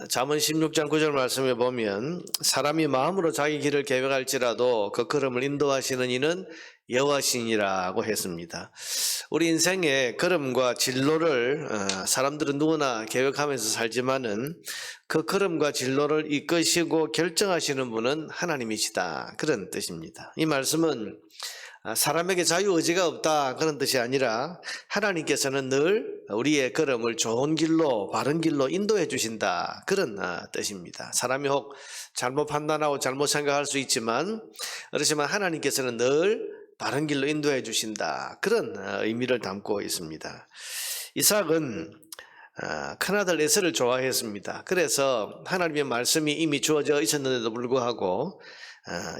잠언 16장 9절 말씀에 보면 사람이 마음으로 자기 길을 계획할지라도 그 걸음을 인도하시는 이는 여호와시니라고 했습니다. 우리 인생의 걸음과 진로를 사람들은 누구나 계획하면서 살지만은 그 걸음과 진로를 이끄시고 결정하시는 분은 하나님이시다, 그런 뜻입니다. 이 말씀은 사람에게 자유의지가 없다, 그런 뜻이 아니라 하나님께서는 늘 우리의 걸음을 좋은 길로, 바른 길로 인도해 주신다, 그런 뜻입니다. 사람이 혹 잘못 판단하고 잘못 생각할 수 있지만, 그렇지만 하나님께서는 늘 바른 길로 인도해 주신다, 그런 의미를 담고 있습니다. 이삭은 큰아들 에서를 좋아했습니다. 그래서 하나님의 말씀이 이미 주어져 있었는데도 불구하고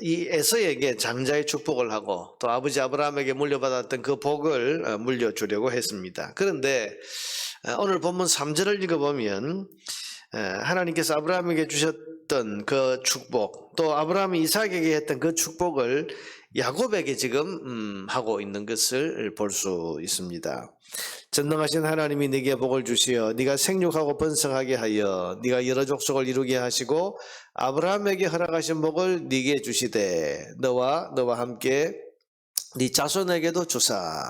이 에서에게 장자의 축복을 하고 또 아버지 아브라함에게 물려받았던 그 복을 물려주려고 했습니다. 그런데 오늘 본문 3절을 읽어보면 하나님께서 아브라함에게 주셨던 그 축복, 또 아브라함이 이삭에게 했던 그 축복을 야곱에게 지금 하고 있는 것을 볼 수 있습니다. 전능하신 하나님이 네게 복을 주시어 네가 생육하고 번성하게 하여 네가 여러 족속을 이루게 하시고 아브라함에게 허락하신 복을 네게 주시되 너와 함께 네 자손에게도 주사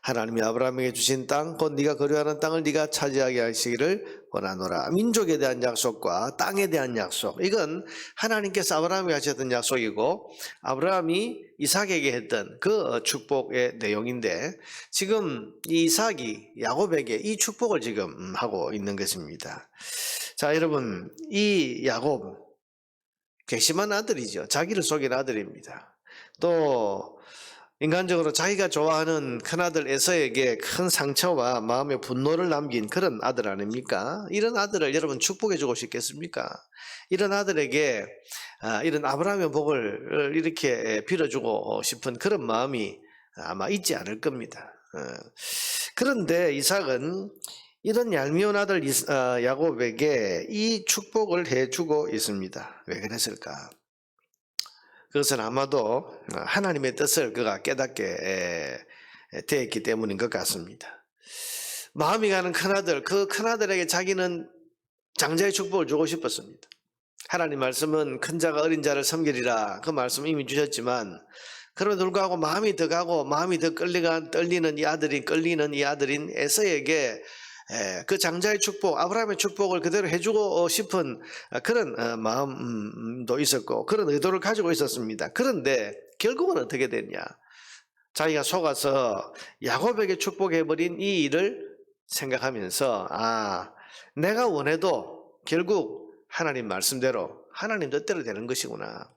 하나님이 아브라함에게 주신 땅 곧 네가 거류하는 땅을 네가 차지하게 하시기를 원하노라. 민족에 대한 약속과 땅에 대한 약속, 이건 하나님께서 아브라함에게 하셨던 약속이고 아브라함이 이삭에게 했던 그 축복의 내용인데, 지금 이 이삭이 야곱에게 이 축복을 지금 하고 있는 것입니다. 자, 여러분, 이 야곱 괘씸한 아들이죠. 자기를 속인 아들입니다. 또 인간적으로 자기가 좋아하는 큰아들 에서에게 큰 상처와 마음의 분노를 남긴 그런 아들 아닙니까? 이런 아들을 여러분 축복해 주고 싶겠습니까? 이런 아들에게 이런 아브라함의 복을 이렇게 빌어주고 싶은 그런 마음이 아마 있지 않을 겁니다. 그런데 이삭은 이런 얄미운 아들 야곱에게 이 축복을 해주고 있습니다. 왜 그랬을까? 그것은 아마도 하나님의 뜻을 그가 깨닫게 되었기 때문인 것 같습니다. 마음이 가는 큰아들, 그 큰아들에게 자기는 장자의 축복을 주고 싶었습니다. 하나님 말씀은 큰 자가 어린 자를 섬기리라, 그 말씀 이미 주셨지만 그럼에도 불구하고 마음이 더 가고 마음이 더 끌리는 이 아들인 에서에게 그 장자의 축복, 아브라함의 축복을 그대로 해주고 싶은 그런 마음도 있었고 그런 의도를 가지고 있었습니다. 그런데 결국은 어떻게 됐냐? 자기가 속아서 야곱에게 축복해버린 이 일을 생각하면서 내가 원해도 결국 하나님 말씀대로 하나님 뜻대로 되는 것이구나.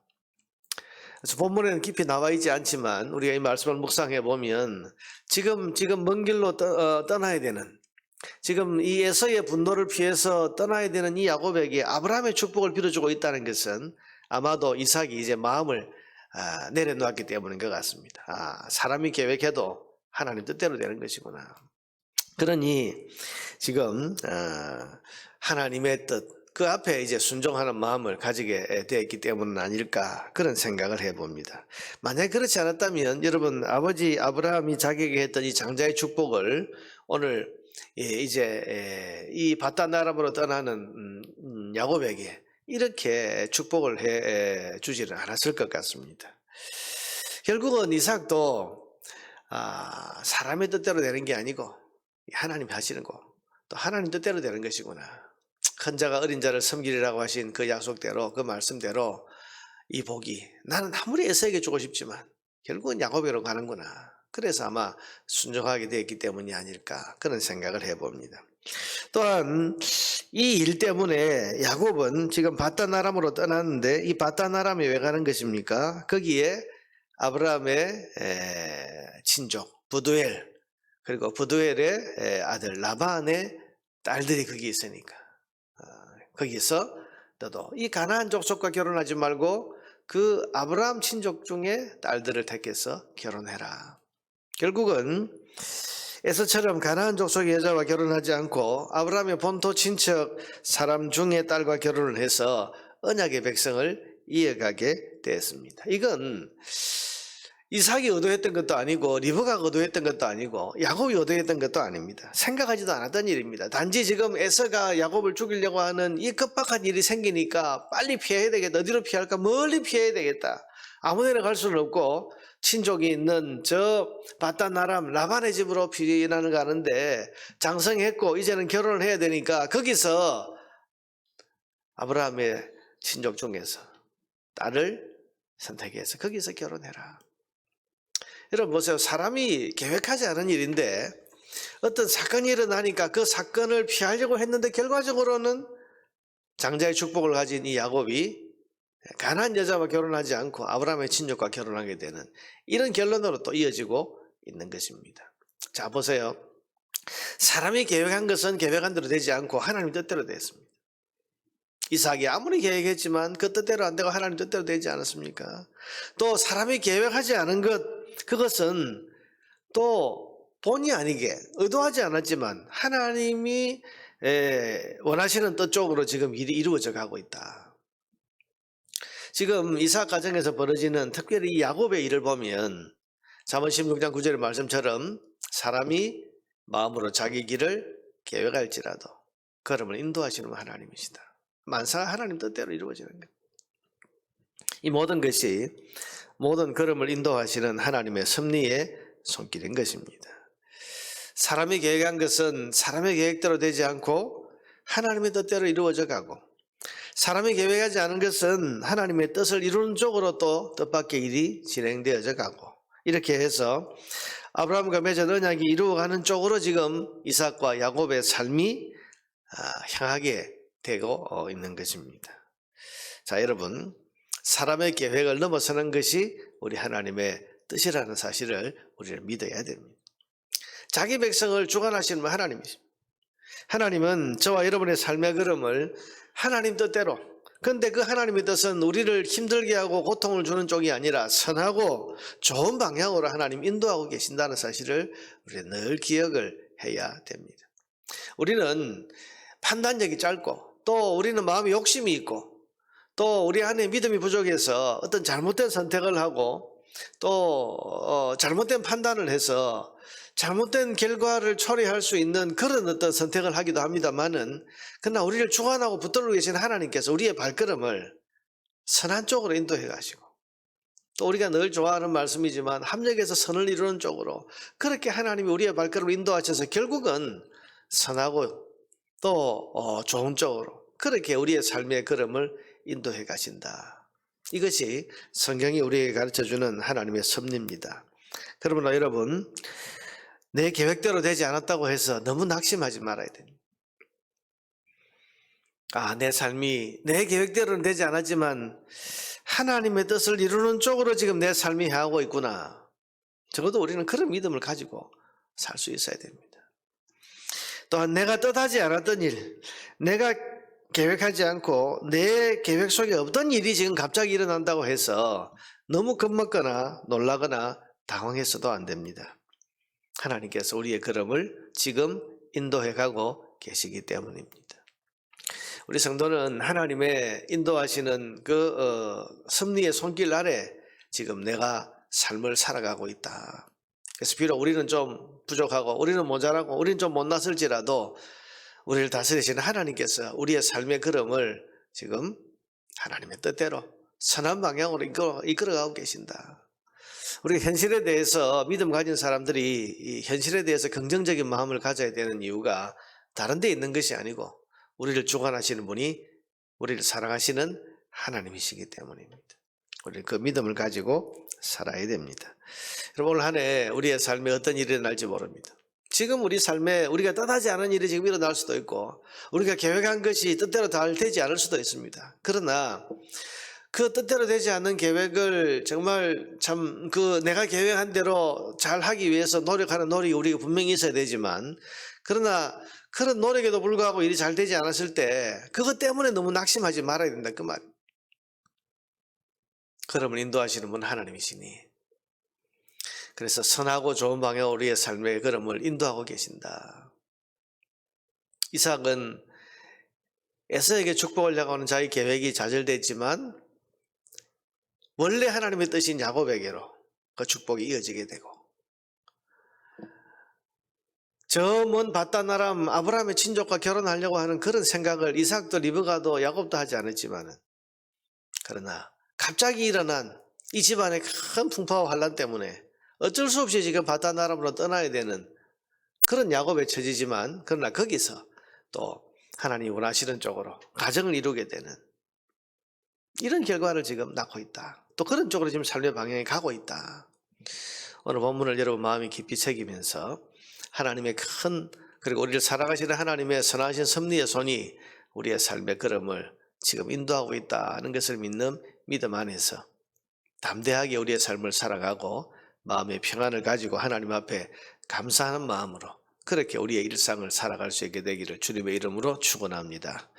그래서 본문에는 깊이 나와 있지 않지만 우리가 이 말씀을 묵상해 보면 지금 먼 길로 떠나야 되는, 지금 이 에서의 분노를 피해서 떠나야 되는 이 야곱에게 아브라함의 축복을 빌어주고 있다는 것은 아마도 이삭이 이제 마음을 내려놓았기 때문인 것 같습니다. 사람이 계획해도 하나님 뜻대로 되는 것이구나. 그러니 지금 하나님의 뜻, 그 앞에 이제 순종하는 마음을 가지게 되었기 때문은 아닐까, 그런 생각을 해봅니다. 만약 그렇지 않았다면 여러분, 아버지 아브라함이 자기에게 했던 이 장자의 축복을 오늘 이제 이 바단 아람으로 떠나는 야곱에게 이렇게 축복을 해 주지는 않았을 것 같습니다. 결국은 이삭도 사람의 뜻대로 되는 게 아니고 하나님이 하시는 거, 또 하나님 뜻대로 되는 것이구나. 큰 자가 어린 자를 섬기리라고 하신 그 약속대로, 그 말씀대로 이 복이 나는 아무리 에서에게 주고 싶지만 결국은 야곱에로 가는구나. 그래서 아마 순종하게 되었기 때문이 아닐까, 그런 생각을 해봅니다. 또한 이 일 때문에 야곱은 지금 바단 아람으로 떠났는데 이 바단 아람에 왜 가는 것입니까? 거기에 아브라함의 친족 부두엘, 그리고 부두엘의 아들 라반의 딸들이 거기 있으니까 거기서 너도 이 가나안 족속과 결혼하지 말고 그 아브라함 친족 중에 딸들을 택해서 결혼해라. 결국은 에서처럼 가나안 족속의 여자와 결혼하지 않고 아브라함의 본토 친척 사람 중의 딸과 결혼을 해서 언약의 백성을 이어가게 되었습니다. 이건 이삭이 의도했던 것도 아니고 리브가가 의도했던 것도 아니고 야곱이 의도했던 것도 아닙니다. 생각하지도 않았던 일입니다. 단지 지금 에서가 야곱을 죽이려고 하는 이 급박한 일이 생기니까 빨리 피해야 되겠다. 어디로 피할까? 멀리 피해야 되겠다. 아무 데나 갈 수는 없고 친족이 있는 저 바단 아람 라반의 집으로 피난을 가는데 장성했고 이제는 결혼을 해야 되니까 거기서 아브라함의 친족 중에서 딸을 선택해서 거기서 결혼해라. 여러분 보세요. 사람이 계획하지 않은 일인데 어떤 사건이 일어나니까 그 사건을 피하려고 했는데 결과적으로는 장자의 축복을 가진 이 야곱이 가나안 여자와 결혼하지 않고 아브라함의 친족과 결혼하게 되는 이런 결론으로 또 이어지고 있는 것입니다. 자 보세요. 사람이 계획한 것은 계획한 대로 되지 않고 하나님 뜻대로 됐습니다. 이삭이 아무리 계획했지만 그 뜻대로 안 되고 하나님 뜻대로 되지 않았습니까? 또 사람이 계획하지 않은 그것은 또 본의 아니게 의도하지 않았지만 하나님이 원하시는 뜻 쪽으로 지금 일이 이루어져 가고 있다. 지금 이삭 가정에서 벌어지는 특별히 이 야곱의 일을 보면 잠언 16장 9절의 말씀처럼 사람이 마음으로 자기 길을 계획할지라도 걸음을 인도하시는 하나님이시다. 만사가 하나님 뜻대로 이루어지는 것. 이 모든 것이 모든 걸음을 인도하시는 하나님의 섭리의 손길인 것입니다. 사람이 계획한 것은 사람의 계획대로 되지 않고 하나님의 뜻대로 이루어져 가고 사람이 계획하지 않은 것은 하나님의 뜻을 이루는 쪽으로 또 뜻밖의 일이 진행되어져 가고 이렇게 해서 아브라함과 맺은 언약이 이루어가는 쪽으로 지금 이삭과 야곱의 삶이 향하게 되고 있는 것입니다. 자 여러분 사람의 계획을 넘어서는 것이 우리 하나님의 뜻이라는 사실을 우리는 믿어야 됩니다. 자기 백성을 주관하시는 하나님이십니다. 하나님은 저와 여러분의 삶의 걸음을 하나님 뜻대로 그런데 그 하나님의 뜻은 우리를 힘들게 하고 고통을 주는 쪽이 아니라 선하고 좋은 방향으로 하나님 인도하고 계신다는 사실을 우리는 늘 기억을 해야 됩니다. 우리는 판단력이 짧고 또 우리는 마음에 욕심이 있고 또 우리 안에 믿음이 부족해서 어떤 잘못된 선택을 하고 또 잘못된 판단을 해서 잘못된 결과를 초래할 수 있는 그런 어떤 선택을 하기도 합니다만은 그러나 우리를 주관하고 붙들고 계신 하나님께서 우리의 발걸음을 선한 쪽으로 인도해 가시고 또 우리가 늘 좋아하는 말씀이지만 합력해서 선을 이루는 쪽으로 그렇게 하나님이 우리의 발걸음을 인도하셔서 결국은 선하고 또 좋은 쪽으로 그렇게 우리의 삶의 걸음을 인도해 가신다. 이것이 성경이 우리에게 가르쳐주는 하나님의 섭리입니다. 그러므로 여러분 내 계획대로 되지 않았다고 해서 너무 낙심하지 말아야 됩니다. 내 삶이 내 계획대로는 되지 않았지만 하나님의 뜻을 이루는 쪽으로 지금 내 삶이 향하고 있구나. 적어도 우리는 그런 믿음을 가지고 살 수 있어야 됩니다. 또한 내가 뜻하지 않았던 일, 내가 계획하지 않고 내 계획 속에 없던 일이 지금 갑자기 일어난다고 해서 너무 겁먹거나 놀라거나 당황해서도 안 됩니다. 하나님께서 우리의 걸음을 지금 인도해 가고 계시기 때문입니다. 우리 성도는 하나님의 인도하시는 그 섭리의 손길 아래 지금 내가 삶을 살아가고 있다. 그래서 비록 우리는 좀 부족하고 우리는 모자라고 우리는 좀 못났을지라도 우리를 다스리시는 하나님께서 우리의 삶의 걸음을 지금 하나님의 뜻대로 선한 방향으로 이끌어가고 계신다. 우리가 현실에 대해서 믿음 가진 사람들이 이 현실에 대해서 긍정적인 마음을 가져야 되는 이유가 다른 데 있는 것이 아니고 우리를 주관하시는 분이 우리를 사랑하시는 하나님이시기 때문입니다. 우리는 그 믿음을 가지고 살아야 됩니다. 여러분 오늘 한 해 우리의 삶에 어떤 일이 일어날지 모릅니다. 지금 우리 삶에 우리가 뜻하지 않은 일이 지금 일어날 수도 있고 우리가 계획한 것이 뜻대로 잘 되지 않을 수도 있습니다. 그러나 그 뜻대로 되지 않는 계획을 정말 참 내가 계획한 대로 잘 하기 위해서 노력하는 노력이 우리가 분명히 있어야 되지만 그러나 그런 노력에도 불구하고 일이 잘 되지 않았을 때 그것 때문에 너무 낙심하지 말아야 된다 그 말. 걸음을 인도하시는 분 하나님이시니 그래서 선하고 좋은 방향으로 우리의 삶의 걸음을 인도하고 계신다. 이삭은 에서에게 축복을 향하는 자기 계획이 좌절됐지만 원래 하나님의 뜻인 야곱에게로 그 축복이 이어지게 되고, 저 먼 바다나람 아브라함의 친족과 결혼하려고 하는 그런 생각을 이삭도 리브가도 야곱도 하지 않았지만은, 그러나 갑자기 일어난 이 집안의 큰 풍파와 환란 때문에 어쩔 수 없이 지금 바다나람으로 떠나야 되는 그런 야곱의 처지지만, 그러나 거기서 또 하나님이 원하시는 쪽으로 가정을 이루게 되는 이런 결과를 지금 낳고 있다. 또 그런 쪽으로 지금 삶의 방향이 가고 있다. 오늘 본문을 여러분 마음에 깊이 새기면서 하나님의 큰, 그리고 우리를 살아가시는 하나님의 선하신 섭리의 손이 우리의 삶의 걸음을 지금 인도하고 있다는 것을 믿는 믿음 안에서 담대하게 우리의 삶을 살아가고 마음의 평안을 가지고 하나님 앞에 감사하는 마음으로 그렇게 우리의 일상을 살아갈 수 있게 되기를 주님의 이름으로 축원합니다.